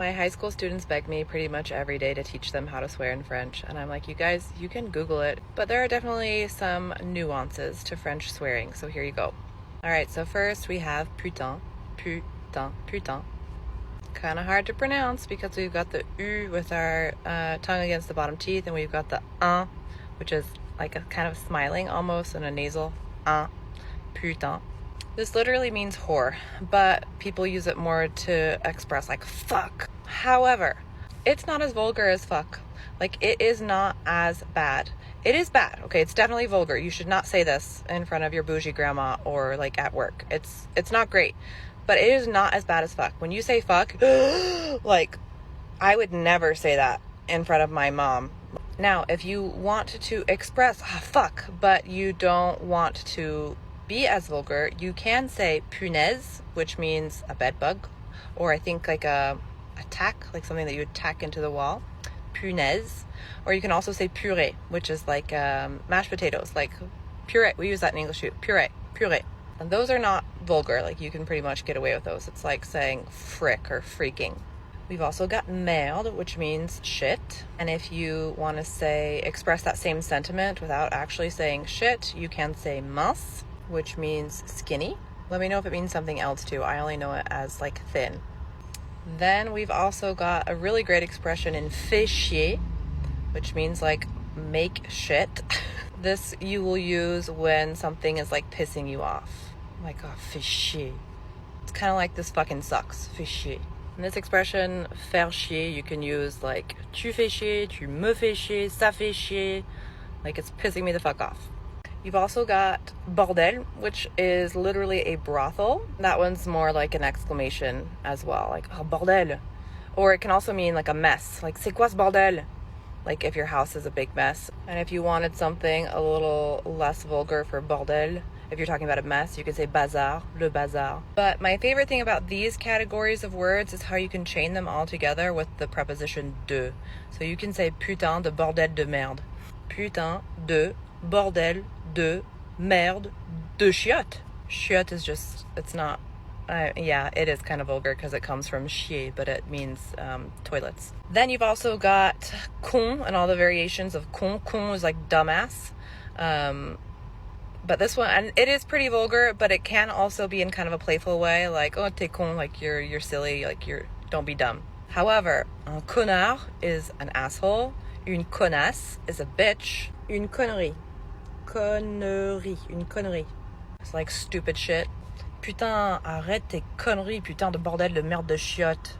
My high school students beg me pretty much every day to teach them how to swear in French, and I'm like, you guys, you can Google it, but there are definitely some nuances to French swearing, so here you go. All right, so first we have putain, putain, putain. Kind of hard to pronounce because we've got the U with our tongue against the bottom teeth, and we've got the which is like a kind of smiling almost and a nasal putain. This literally means whore, but people use it more to express like fuck. However, it's not as vulgar as fuck. Like, it is not as bad. It is bad. Okay, it's definitely vulgar. You should not say this in front of your bougie grandma or like at work. It's not great, but it is not as bad as fuck. When you say fuck, like, I would never say that in front of my mom. Now, if you want to express fuck, but you don't want to be as vulgar, you can say punaise, which means a bed bug, or I think like a tack, like something that you would tack into the wall. Punaise. Or you can also say puree, which is like mashed potatoes, like puree. We use that in English too. Puree. And those are not vulgar. Like, you can pretty much get away with those. It's like saying frick or freaking. We've also got merde, which means shit. And if you want to express that same sentiment without actually saying shit, you can say mince, which means skinny. Let me know if it means something else too. I only know it as like thin. Then we've also got a really great expression in fais chier, which means like make shit. This you will use when something is like pissing you off. Like, oh, fais chier. It's kind of like this fucking sucks, fais chier. And this expression, faire chier, you can use like tu fais chier, tu me fais chier, ça fait chier. Like, it's pissing me the fuck off. You've also got bordel, which is literally a brothel. That one's more like an exclamation as well, like, oh, bordel. Or it can also mean like a mess, like, c'est quoi ce bordel? Like if your house is a big mess. And if you wanted something a little less vulgar for bordel, if you're talking about a mess, you could say bazar, le bazar. But my favorite thing about these categories of words is how you can chain them all together with the preposition de. So you can say putain de bordel de merde. Putain de bordel de merde de chiotte. Chiotte is just, it's not, yeah, it is kind of vulgar because it comes from chier, but it means toilets. Then you've also got con and all the variations of con. Con is like dumbass. But this one, and it is pretty vulgar, but it can also be in kind of a playful way, like, oh, t'es con, like you're silly, like don't be dumb. However, un connard is an asshole. Une connasse is a bitch. Une connerie. Une connerie. It's like stupid shit. Putain, arrête tes conneries, putain de bordel de merde de chiotte.